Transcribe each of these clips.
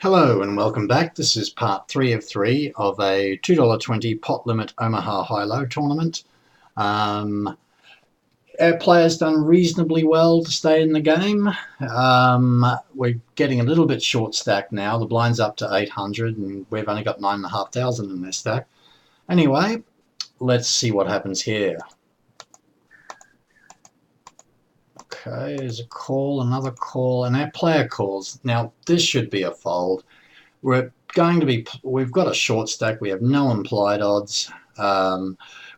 Hello and welcome back. This is part 3 of 3 of a $2.20 pot limit Omaha high-low tournament. Our players done reasonably well to stay in the game. We're getting a little bit short stacked now. The blind's up to 800 and we've only got 9,500 in their stack. Anyway, let's see what happens here. Okay, there's a call, another call, and our player calls. Now, this should be a fold. We've got a short stack. We have no implied odds.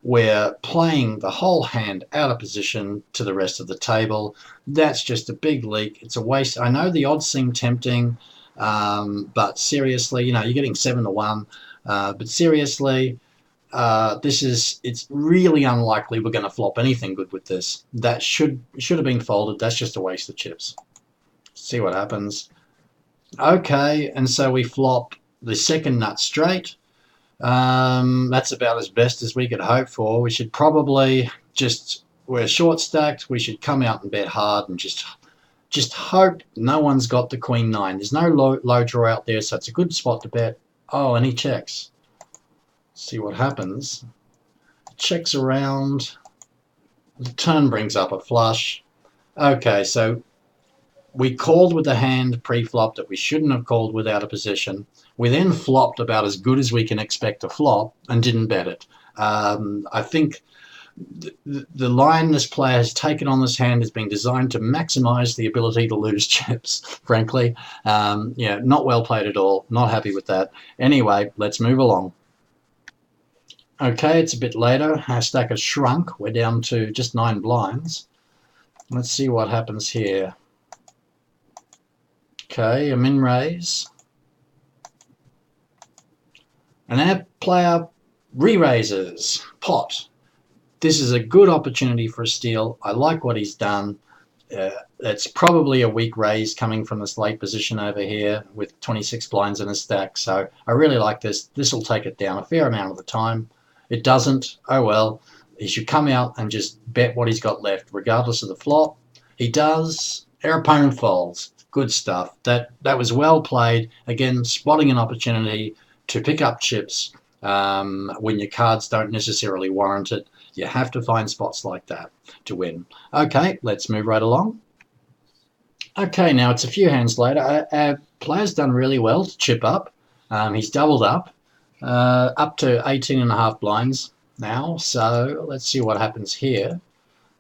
We're playing the whole hand out of position to the rest of the table. That's just a big leak. It's a waste. I know the odds seem tempting, but seriously, you're getting 7 to 1. But seriously, it's really unlikely we're going to flop anything good with this. That should have been folded. That's just a waste of chips. See what happens. Okay, and so we flop the second nut straight. That's about as best as we could hope for. We should probably we're short stacked. We should come out and bet hard and just hope no one's got the queen nine. There's no low draw out there, so it's a good spot to bet. Oh, and he checks. See what happens. Checks around. The turn brings up a flush. Okay, so we called with a hand pre-flop that we shouldn't have called without a position. We then flopped about as good as we can expect to flop and didn't bet it. I think the line this player has taken on this hand has been designed to maximize the ability to lose chips, frankly. Not well played at all. Not happy with that. Anyway, let's move along. Okay, it's a bit later. Our stack has shrunk. We're down to just 9 blinds. Let's see what happens here. Okay, a min raise. And our player re-raises pot. This is a good opportunity for a steal. I like what he's done. It's probably a weak raise coming from this late position over here with 26 blinds in a stack. So I really like this. This will take it down a fair amount of the time. It doesn't. Oh well. He should come out and just bet what he's got left, regardless of the flop. He does. Our opponent folds. Good stuff. That was well played. Again, spotting an opportunity to pick up chips when your cards don't necessarily warrant it. You have to find spots like that to win. Okay, let's move right along. Okay, now it's a few hands later. Our player's done really well to chip up. He's doubled up to 18.5 blinds now. So let's see what happens here.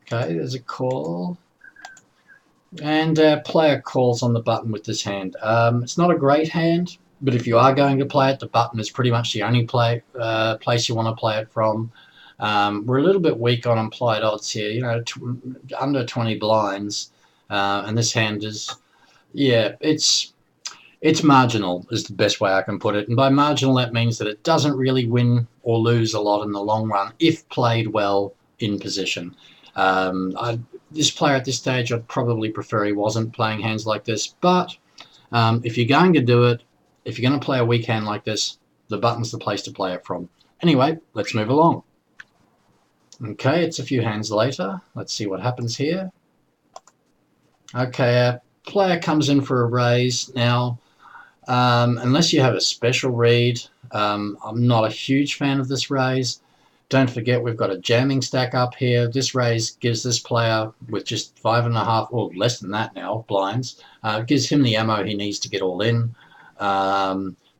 Okay, there's a call. And our player calls on the button with this hand. It's not a great hand, but if you are going to play it, the button is pretty much the only place you want to play it from. We're a little bit weak on implied odds here, under 20 blinds. And this hand is, it's marginal is the best way I can put it. And by marginal, that means that it doesn't really win or lose a lot in the long run if played well in position. This player at this stage, I'd probably prefer he wasn't playing hands like this. But if you're going to do it, if you're going to play a weak hand like this, the button's the place to play it from. Anyway, let's move along. Okay, it's a few hands later. Let's see what happens here. Okay, our player comes in for a raise. Now, unless you have a special read, I'm not a huge fan of this raise. Don't forget we've got a jamming stack up here. This raise gives this player with just 5.5 or less than that now blinds, gives him the ammo he needs to get all in.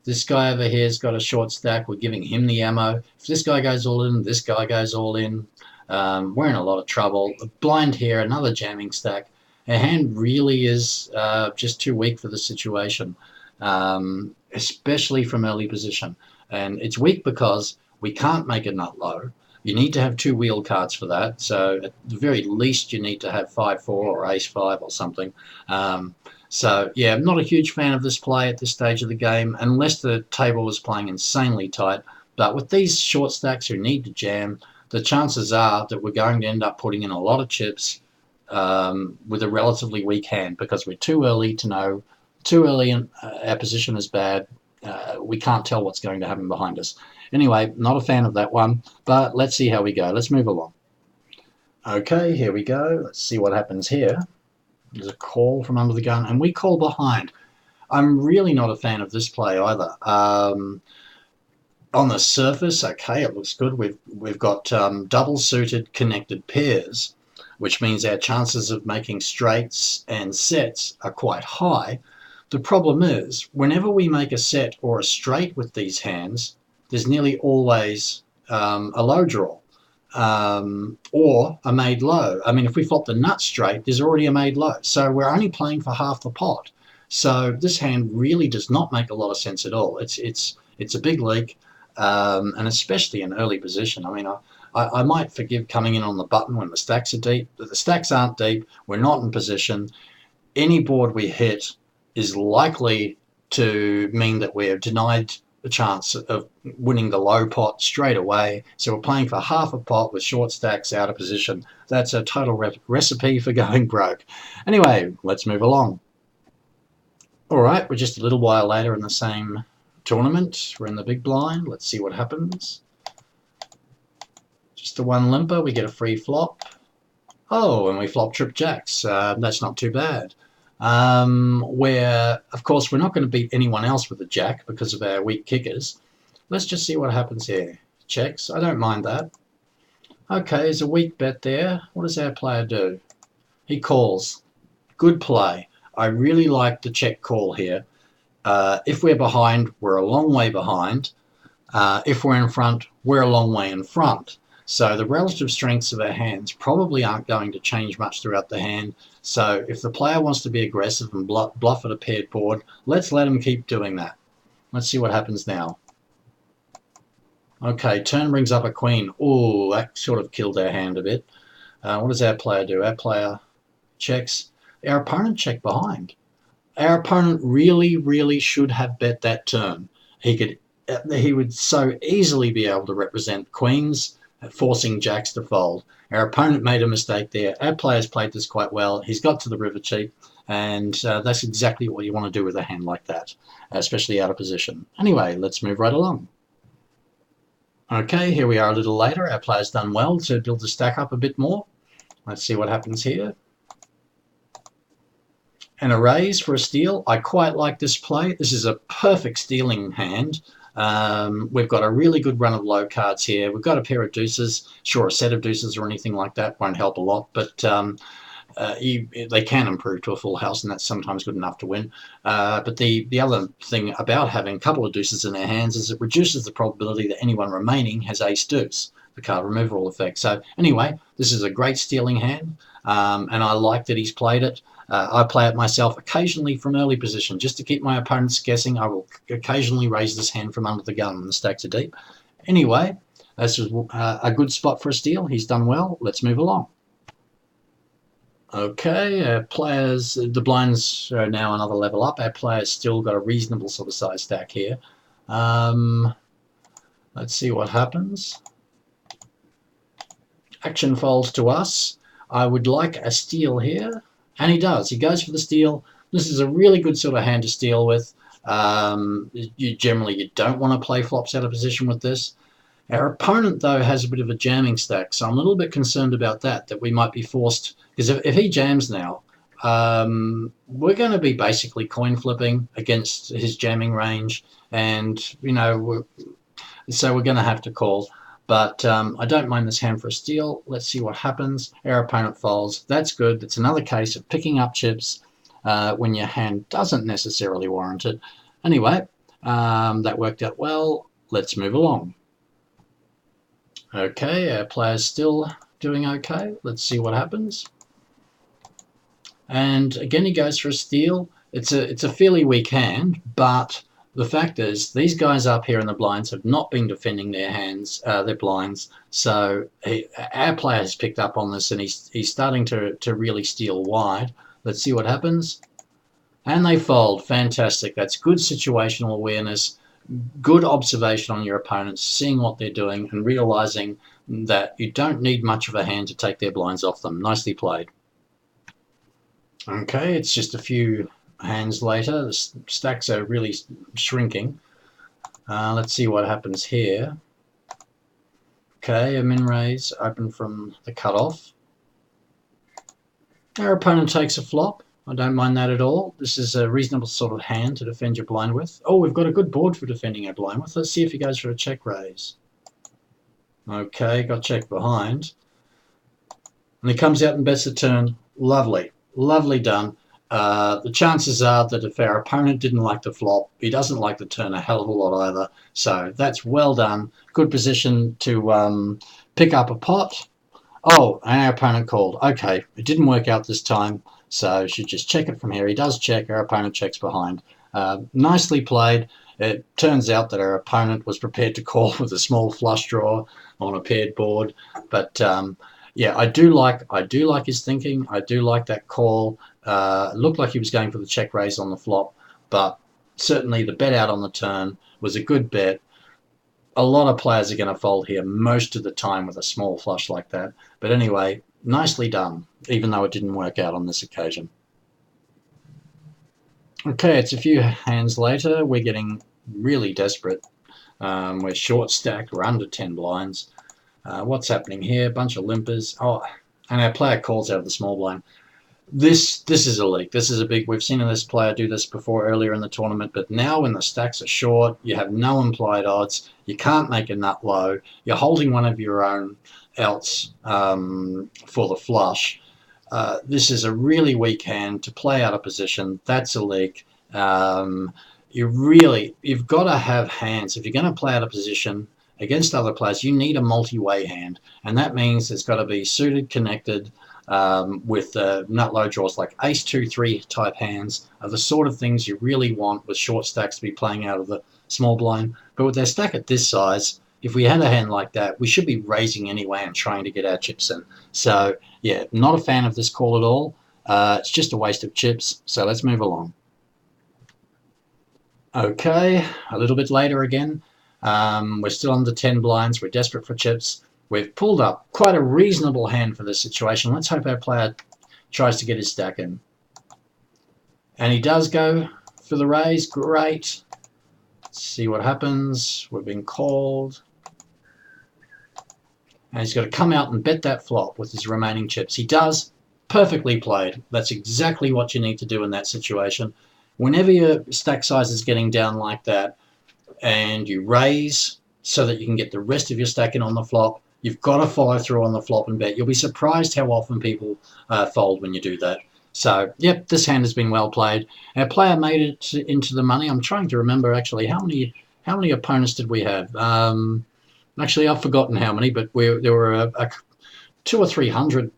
This guy over here's got a short stack. We're giving him the ammo. If this guy goes all in, this guy goes all in. We're in a lot of trouble. A blind here, another jamming stack. Our hand really is just too weak for the situation, especially from early position. And it's weak because we can't make a nut low. You need to have 2 wheel cards for that. So at the very least, you need to have 5-4 or ace-5 or something. So yeah, I'm not a huge fan of this play at this stage of the game, unless the table was playing insanely tight. But with these short stacks who need to jam, the chances are that we're going to end up putting in a lot of chips with a relatively weak hand because we're too early to know. Too early and our position is bad. We can't tell what's going to happen behind us. Anyway, not a fan of that one, but let's see how we go. Let's move along. Okay, here we go. Let's see what happens here. There's a call from under the gun, and we call behind. I'm really not a fan of this play either. On the surface, okay, it looks good. We've got double suited connected pairs, which means our chances of making straights and sets are quite high. The problem is, whenever we make a set or a straight with these hands, there's nearly always a low draw or a made low. I mean, if we flop the nut straight, there's already a made low. So we're only playing for half the pot. So this hand really does not make a lot of sense at all. It's a big leak, and especially in early position. I mean, I might forgive coming in on the button when the stacks are deep, but the stacks aren't deep. We're not in position. Any board we hit is likely to mean that we're denied the chance of winning the low pot straight away. So we're playing for half a pot with short stacks out of position. That's a total recipe for going broke. Anyway, let's move along. All right, we're just a little while later in the same tournament. We're in the big blind. Let's see what happens. Just the one limper, we get a free flop. Oh, and we flop trip jacks. That's not too bad. Where, of course, we're not going to beat anyone else with a jack because of our weak kickers. Let's just see what happens here. Checks. I don't mind that. Okay, there's a weak bet there. What does our player do? He calls. Good play. I really like the check call here. If we're behind, we're a long way behind. If we're in front, we're a long way in front. So the relative strengths of our hands probably aren't going to change much throughout the hand. So if the player wants to be aggressive and bluff at a paired board, let's let him keep doing that. Let's see what happens now. Okay, turn brings up a queen. Oh, that sort of killed our hand a bit. What does our player do? Our player checks. Our opponent checked behind. Our opponent really should have bet that turn. He would so easily be able to represent queens, forcing jacks to fold. Our opponent made a mistake there. Our player's played this quite well. He's got to the river cheat, and that's exactly what you want to do with a hand like that, especially out of position. Anyway, let's move right along. Okay, here we are a little later. Our player's done well to build the stack up a bit more. Let's see what happens here. And a raise for a steal. I quite like this play. This is a perfect stealing hand. We've got a really good run of low cards here. We've got a pair of deuces. Sure, a set of deuces or anything like that won't help a lot, but they can improve to a full house, and that's sometimes good enough to win. But the other thing about having a couple of deuces in their hands is it reduces the probability that anyone remaining has ace deuce, the card removal effect. So anyway, this is a great stealing hand, and I like that he's played it. I play it myself occasionally from early position. Just to keep my opponents guessing, I will occasionally raise this hand from under the gun when the stacks are deep. Anyway, this is a good spot for a steal. He's done well. Let's move along. Okay, players, the blinds are now another level up. Our players still got a reasonable sort of size stack here. Let's see what happens. Action folds to us. I would like a steal here. And he does. He goes for the steal. This is a really good sort of hand to steal with. You don't want to play flops out of position with this. Our opponent, though, has a bit of a jamming stack, so I'm a little bit concerned about that we might be forced, because if he jams now, we're going to be basically coin flipping against his jamming range, and, so we're going to have to call. But I don't mind this hand for a steal. Let's see what happens. Our opponent folds. That's good. That's another case of picking up chips when your hand doesn't necessarily warrant it. Anyway, that worked out well. Let's move along. Okay, our player's still doing okay. Let's see what happens. And again, he goes for a steal. It's a fairly weak hand, but the fact is, these guys up here in the blinds have not been defending their hands, their blinds. So our player has picked up on this, and he's starting to really steal wide. Let's see what happens. And they fold. Fantastic. That's good situational awareness, good observation on your opponents, seeing what they're doing and realizing that you don't need much of a hand to take their blinds off them. Nicely played. Okay, it's just a few hands later. The stacks are really shrinking. Let's see what happens here. Okay, a min raise open from the cutoff. Our opponent takes a flop. I don't mind that at all. This is a reasonable sort of hand to defend your blind with. Oh, we've got a good board for defending our blind with. Let's see if he goes for a check raise. Okay, got check behind. And he comes out and bets the turn. Lovely. Lovely done. The chances are that if our opponent didn't like the flop, he doesn't like the turn a hell of a lot either. So that's well done. Good position to pick up a pot. Oh, and our opponent called. Okay, it didn't work out this time, so should just check it from here. He does check. Our opponent checks behind. Nicely played. It turns out that our opponent was prepared to call with a small flush draw on a paired board, but yeah, I do like his thinking. I do like that call. It looked like he was going for the check raise on the flop, but certainly the bet out on the turn was a good bet. A lot of players are going to fold here most of the time with a small flush like that. But anyway, nicely done, even though it didn't work out on this occasion. Okay, it's a few hands later. We're getting really desperate. We're short stacked. We're under 10 blinds. What's happening here? Bunch of limpers. Oh, and our player calls out of the small blind. This is a leak. This is a big. We've seen this player do this before earlier in the tournament, but now when the stacks are short, you have no implied odds. You can't make a nut low. You're holding one of your own else for the flush. This is a really weak hand to play out of position. That's a leak. You've got to have hands. If you're going to play out of position against other players, you need a multi-way hand, and that means it's got to be suited, connected, with nut low draws like ace 2-3 type hands are the sort of things you really want with short stacks to be playing out of the small blind. But with their stack at this size, if we had a hand like that, we should be raising anyway and trying to get our chips in. So yeah, not a fan of this call at all. It's just a waste of chips. So let's move along. Okay, a little bit later again. We're still under 10 blinds. We're desperate for chips. We've pulled up quite a reasonable hand for this situation. Let's hope our player tries to get his stack in. And he does go for the raise. Great. Let's see what happens. We've been called. And he's got to come out and bet that flop with his remaining chips. He does. Perfectly played. That's exactly what you need to do in that situation. Whenever your stack size is getting down like that and you raise so that you can get the rest of your stack in on the flop, you've got to follow through on the flop and bet. You'll be surprised how often people fold when you do that. So, yep, this hand has been well played. Our player made it into the money. I'm trying to remember, actually, how many opponents did we have? Actually, I've forgotten how many, but there were 200 or 300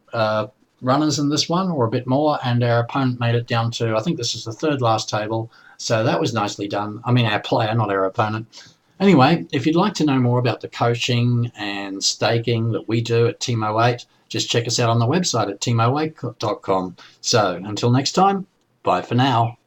runners in this one, or a bit more, and our opponent made it down to, I think this is the third last table. So that was nicely done. I mean, our player, not our opponent. Anyway, if you'd like to know more about the coaching and staking that we do at Teamo8, just check us out on the website at teamo8.com. So until next time, bye for now.